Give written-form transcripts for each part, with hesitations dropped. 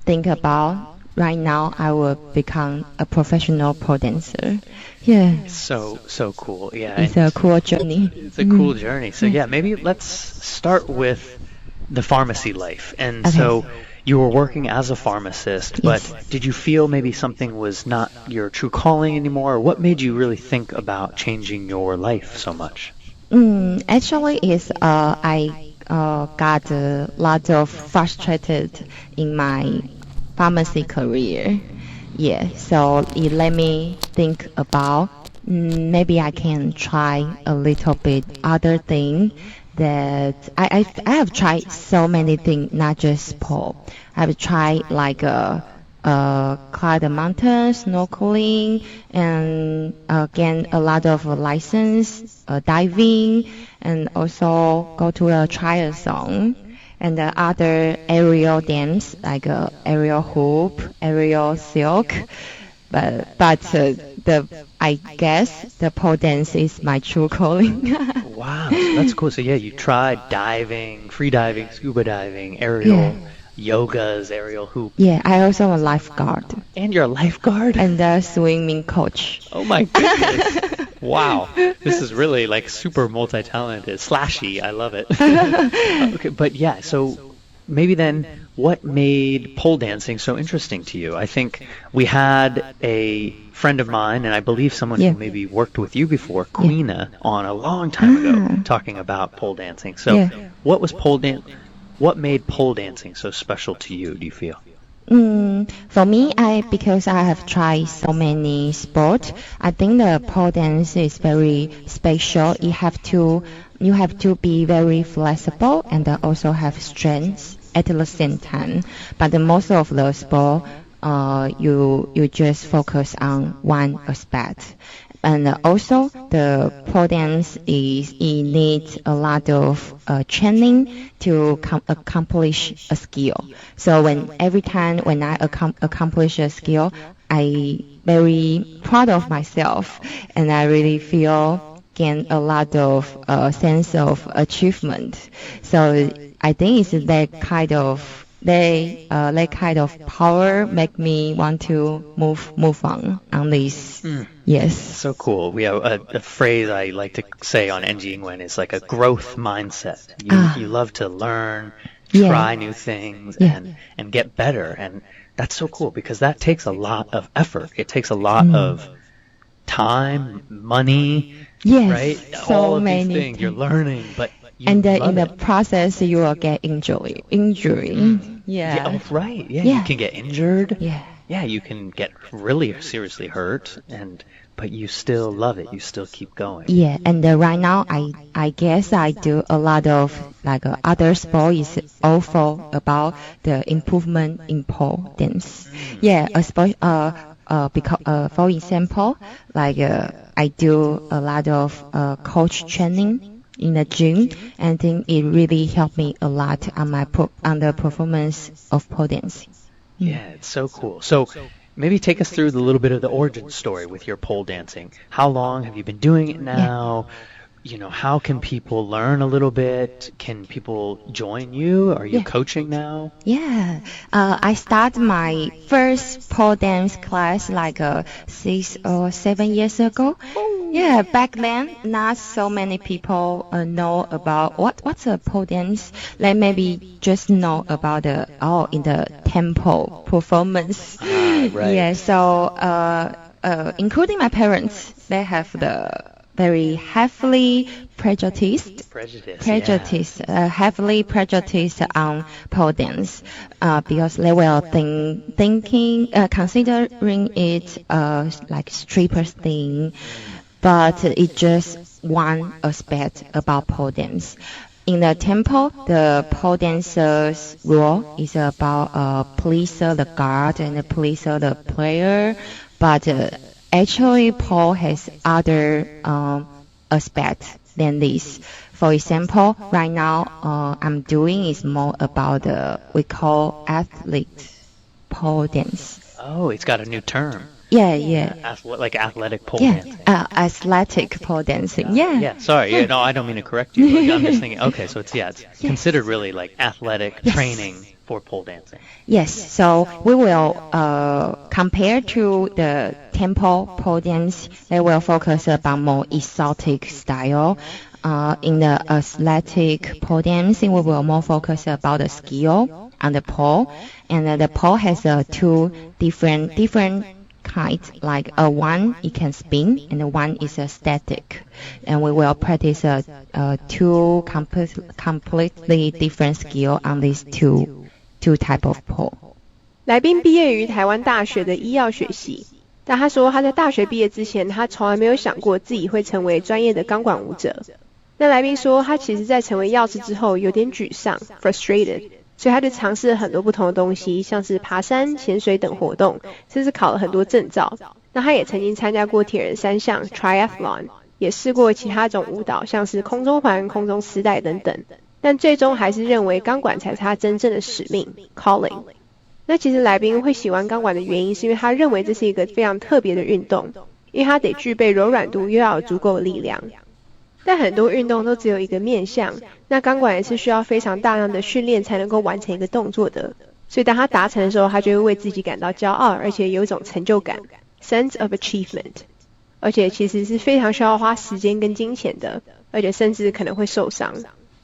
think about right now I will become a professional pole dancer. Yeah, So cool. Yeah, it's and a cool journey. it's a cool journey. So Yeah. yeah, maybe let's start with the pharmacy life. And Okay. so you were working as a pharmacist, but Yes. did you feel maybe something was not your true calling anymore? Or what made you really think about changing your life so much? Actually, is I got a lot of frustrated in my pharmacy career. Yeah, so it let me think about maybe I can try a little bit other thing that I have tried so many things, not just pole. I've tried like climb the mountains, snorkeling, and gain a lot of license, diving, and also go to a triathlon and the other aerial dance like aerial hoop, aerial silk. But the I guess the pole dance is my true calling. Wow, so that's cool. So yeah, you tried diving, free diving, scuba diving, Yeah, aerial yogas, aerial hoop, yeah. I also am a lifeguard and you're a lifeguard? and a swimming coach. Oh my goodness. Wow. This is really like super multi-talented, slashy. I love it. Okay, but yeah, so maybe then what made pole dancing so interesting to you? I think we had a friend of mine, and I believe someone Yeah, who maybe worked with you before, yeah. Queena, on a long time ago, Ah, talking about pole dancing. So yeah. what was pole dan what made pole dancing so special to you, do you feel? For me, I because I have tried so many sports, I think the pole dance is very special. You have to be very flexible and also have strength at the same time. But the most of the sport, you just focus on one aspect. And also, the pole dance is it needs a lot of training to accomplish a skill. So when every time when I accomplish a skill, I very proud of myself, and I really feel gain a lot of sense of achievement. So I think it's that kind of power make me want to move on this. Mm. Yes. So cool. We have a phrase I like to say on NG Ingwen is like a growth mindset. You Ah. love to learn, Yeah. try new things, Yeah. and get better. And that's so cool because that takes a lot of effort. It takes a lot Mm. of time, money, Yes. right? All So of these many things you're things. learning, but you And then in love the it. process, you will get injury. Yeah, Yeah. oh, right. Yeah, you Yeah. can get injured. Yeah. Yeah, you can get really seriously hurt, and but you still love it. You still keep going. Yeah, and right now I guess I do a lot of like other sport is also about the improvement in pole dance. Yeah, because for example, like I do a lot of coach training in the gym, and I think it really helped me a lot on on the performance of pole dancing. Mm. Yeah, it's so cool. So maybe take us through the little bit of the origin story with your pole dancing. How long have you been doing it Yeah. now? How can people learn a little bit? Can people join you? Are you Yeah. coaching now? Yeah, I started my first pole dance class like 6 or 7 years ago. Yeah, back then not so many people know about what's a pole dance. They maybe just know about the in the temple performance. Ah, right. Yeah, so including my parents, they have the very heavily prejudiced Prejudice, yeah. prejudice, heavily prejudiced on pole dance, because they were considering it like strippers thing, but it's just one aspect about pole dance. In the temple, the pole dancer's role is about pleaser the guard and pleaser the player, but actually pole has other aspects than this. For example, right now I'm doing is more about the we call athlete pole dance. Oh, it's got a new term. Yeah. Like athletic pole Yeah, dancing. athletic pole dancing. Got it. Yeah. Yeah, sorry. Yeah, no, I don't mean to correct you. But I'm just thinking, okay, so it's Yes. considered really like athletic Yes. training for pole dancing. Yes. So we will compare to the tempo pole dance. They will focus about more exotic style. In the athletic pole dancing, we will more focus about the skill on the pole, and the pole has two different kinds. Like one it can spin, and the one is a static. And we will practice two completely different skill on these two type of pole. 来宾毕业于台湾大学的医药学系，但他说他在大学毕业之前，他从来没有想过自己会成为专业的钢管舞者。那来宾说，他其实在成为药师之后有点沮丧 （frustrated）， 所以他就尝试了很多不同的东西，像是爬山、潜水等活动，甚至考了很多证照。那他也曾经参加过铁人三项 （triathlon）， 也试过其他种舞蹈，像是空中环、空中丝带等等。但最终还是认为钢管才是他真正的使命 （calling）。那其实来宾会喜欢钢管的原因，是因为他认为这是一个非常特别的运动，因为它得具备柔软度，又要有足够的力量。但很多运动都只有一个面向，那钢管也是需要非常大量的训练才能够完成一个动作的。所以当他达成的时候，他就会为自己感到骄傲，而且有一种成就感 （sense of achievement）。而且其实是非常需要花时间跟金钱的，而且甚至可能会受伤。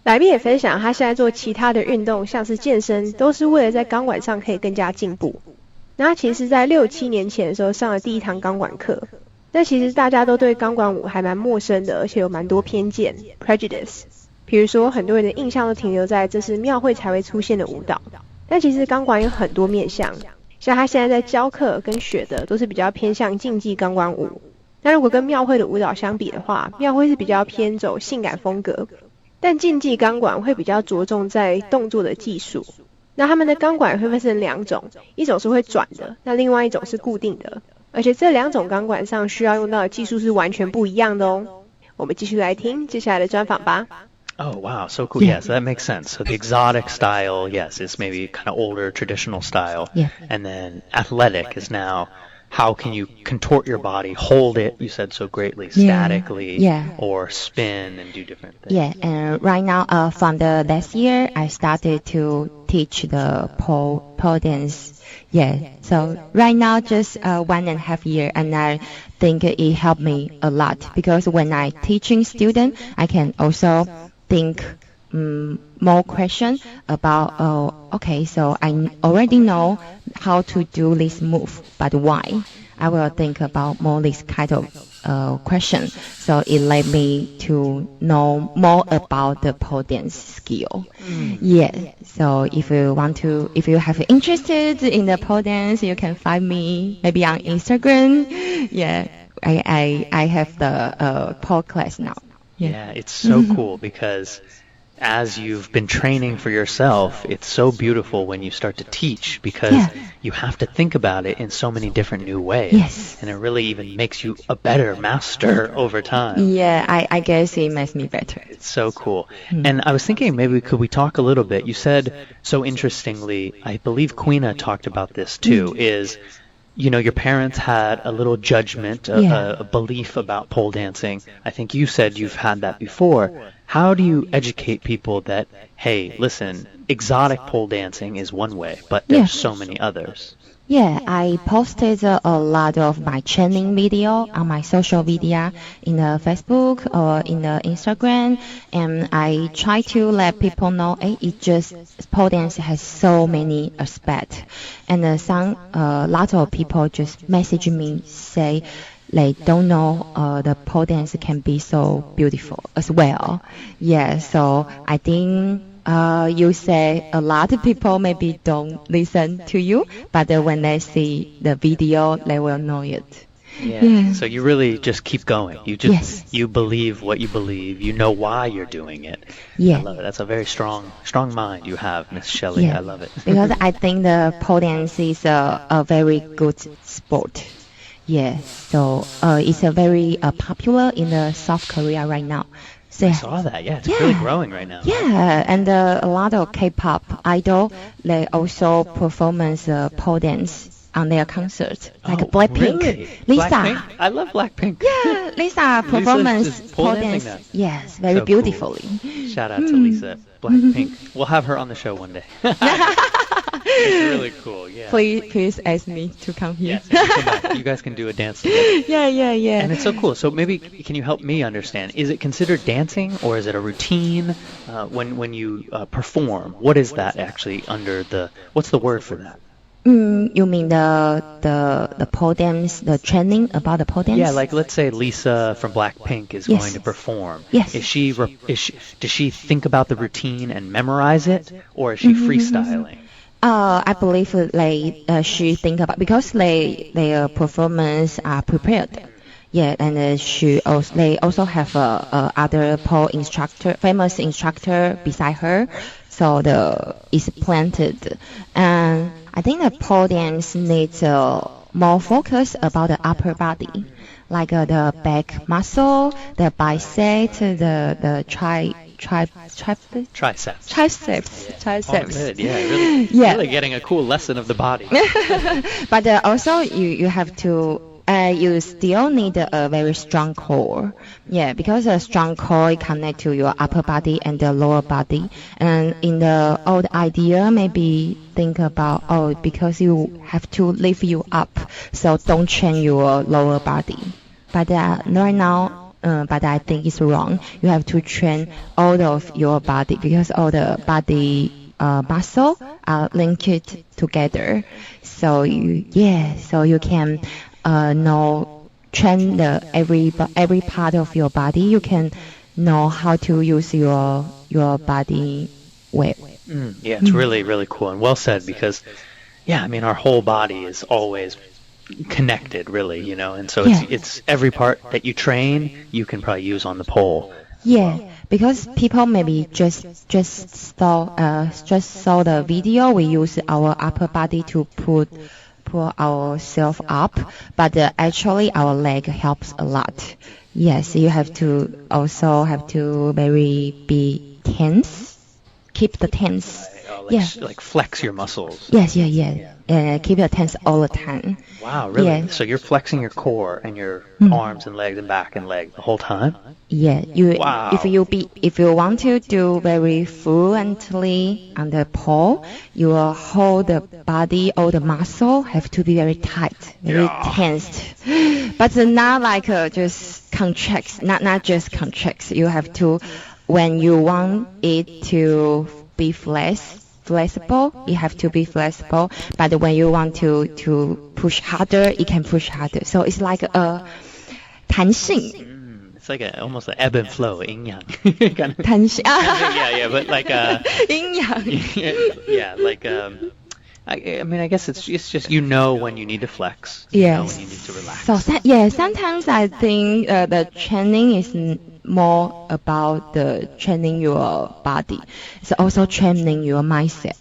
来宾也分享，他现在做其他的运动，像是健身，都是为了在钢管上可以更加进步。那他其实在6、7年前的时候上了第一堂钢管课，但其实大家都对钢管舞还蛮陌生的，而且有蛮多偏见 （prejudice）。比如说，很多人的印象都停留在这是庙会才会出现的舞蹈，但其实钢管有很多面向，像他现在在教课跟学的都是比较偏向竞技钢管舞。那如果跟庙会的舞蹈相比的话，庙会是比较偏走性感风格。但竞技钢管会比较着重在动作的技术，那他们的钢管会分成两种，一种是会转的，那另外一种是固定的，而且这两种钢管上需要用到的技术是完全不一样的哦。我们继续来听接下来的专访吧。Oh, wow, so cool. Yes, that makes sense. So the exotic style, yes, is maybe kind of older traditional style. Yeah. And then athletic is now how can you contort your body, hold it, you said so greatly, statically, or spin and do different things. Yeah, and right now, from the last year, I started to teach the pole dance. Yeah, so right now, just 1.5 years, and I think it helped me a lot because when I teaching student, I can also think more question about, okay, so I already know how to do this move, but why? I will think about more this kind of question. So it led me to know more about the pole dance skill. Yeah. So if you have interested in the pole dance, you can find me maybe on Instagram. Yeah. I have the pole class now. Yeah, it's so cool because as you've been training for yourself, it's so beautiful when you start to teach because you have to think about it in so many different new ways. Yes. And it really even makes you a better master over time. Yeah, I guess it makes me better. It's so cool. And I was thinking maybe could we talk a little bit? You said so interestingly, I believe Queena talked about this too, is your parents had a little judgment, a belief about pole dancing. I think you said you've had that before. How do you educate people that, hey, listen, exotic pole dancing is one way, but there's so many others? Yeah, I posted a lot of my training video on my social media in the Facebook or in the Instagram, and I try to let people know, pole dance has so many aspects, and lot of people just message me say they don't know the pole dance can be so beautiful as well. Yeah, so I think you say a lot of people maybe don't listen to you, but when they see the video, they will know it. Yeah. So you really just keep going. You believe what you believe. You know why you're doing it. Yeah. I love it. That's a very strong mind you have, Miss Shelley. I love it. Because I think the pole dance is a very good sport. Yeah. So it's a very popular in the South Korea right now. So, I saw that. Yeah, it's really growing right now. Yeah, and a lot of K-pop idol, they also performance pole dance. on their concert, like Oh, Blackpink. really? Lisa. Blackpink? I love Blackpink. Yeah, Lisa performance just pole pole dance. dancing that. Yes, very So cool. beautifully. Shout out to Lisa. Blackpink. We'll have her on the show one day. It's really cool. Yeah. Please ask me to come here. Yes, you come back. You guys can do a dance together. Yeah. And it's so cool. So maybe can you help me understand? Is it considered dancing or is it a routine when you perform? What is that actually under the? What's the word for that? You mean the pole dance, the training about the pole dance? Yeah, like let's say Lisa from Blackpink is Yes. going to perform. Yes. Does she think about the routine and memorize it, or is she freestyling? I believe she think about because their performance are prepared. Yeah, and they also have other pole instructor, famous instructor beside her, so it's planted. And I think the pole dance needs more focus about the upper body, like the back muscle, the bicep, the triceps. Oh, good. Yeah, really, Yeah. really getting a cool lesson of the body. But also you have to you still need a very strong core. Yeah, because a strong core connect to your upper body and the lower body. And in the old idea, maybe think about because you have to lift you up, so don't train your lower body. But right now, but I think it's wrong. You have to train all of your body because all the body muscle are linked together. So you can train every part of your body. You can know how to use your body well. Yeah, it's really, really cool and well said because, yeah, I mean, our whole body is always connected, really, and so it's every part that you train, you can probably use on the pole. Yeah, because people maybe just saw the video. We use our upper body to pull ourselves up, but actually our leg helps a lot. Yes, you have to very be tense, keep the tense. Like flex your muscles. Yes. Keep it tense all the time. Wow, really? Yeah. So you're flexing your core and your arms and legs and back and leg the whole time? Yeah, Wow. if you want to do very fluently on the pole, your whole the body, all the muscle have to be very tight, very tensed. But not like just contracts, not just contracts. You have to, when you want it to be flexible, you have to be flexible. But when you want to push harder, you can push harder. So it's like a 弹性. It's like almost an ebb and flow, yin yang. 弹性. Yeah, but like yin yang. yeah, like I mean, I guess it's just when you need to flex, Yes. when you need to relax. So sometimes I think the training is more about the training your body. It's also training your mindset.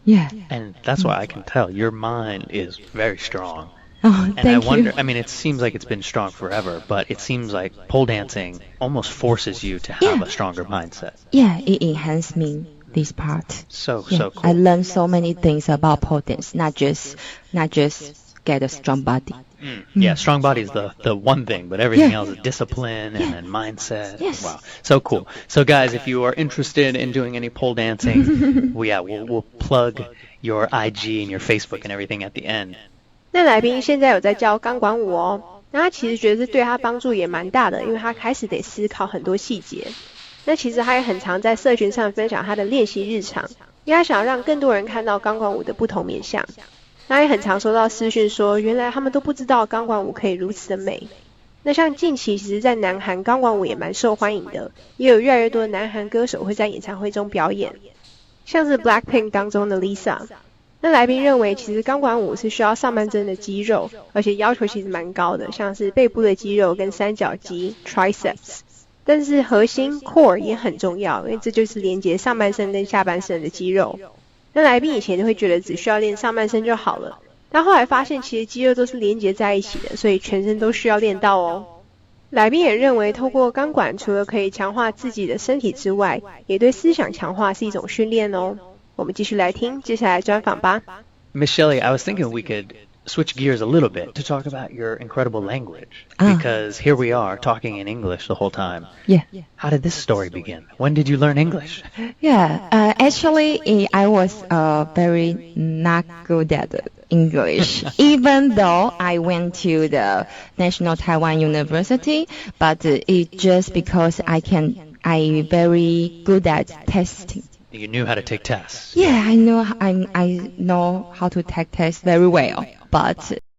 Yeah. And that's why I can tell your mind is very strong. Oh, And thank I wonder, you. I mean, it seems like it's been strong forever, but it seems like pole dancing almost forces you to have a stronger mindset. Yeah, it enhanced me this part. So Yeah, cool. I learned so many things about pole dance, not just get a strong body. Yeah, strong body is the one thing, but everything Yeah. else is discipline and then mindset. Yes. Wow, so cool. So guys, if you are interested in doing any pole dancing, we'll plug your IG and your Facebook and everything at the end. 那来宾现在有在教钢管舞哦，那他其实觉得这对他帮助也蛮大的，因为他开始得思考很多细节。那其实他也很常在社群上分享他的练习日常，因为他想要让更多人看到钢管舞的不同面向。他也很常收到私讯说，原来他们都不知道钢管舞可以如此的美。那像近期其实在南韩钢管舞也蛮受欢迎的，也有越来越多的南韩歌手会在演唱会中表演，像是 Blackpink 当中的 Lisa。那来宾认为，其实钢管舞是需要上半身的肌肉，而且要求其实蛮高的，像是背部的肌肉跟三角肌 triceps。但是核心 core 也很重要，因为这就是连接上半身跟下半身的肌肉。那来宾以前会觉得只需要练上半身就好了，但后来发现其实肌肉都是连接在一起的，所以全身都需要练到哦。来宾也认为，透过钢管除了可以强化自己的身体之外，也对思想强化是一种训练哦。我们继续来听接下来专访吧。Miss Shelley, I was thinking we could switch gears a little bit to talk about your incredible language. Ah. Because here we are talking in English the whole time. Yeah. How did this story begin? When did you learn English? Yeah, actually, I was very not good at English, even though I went to the National Taiwan University, but it just because I very good at testing. You knew how to take tests. Yeah, I know how to take tests very well, but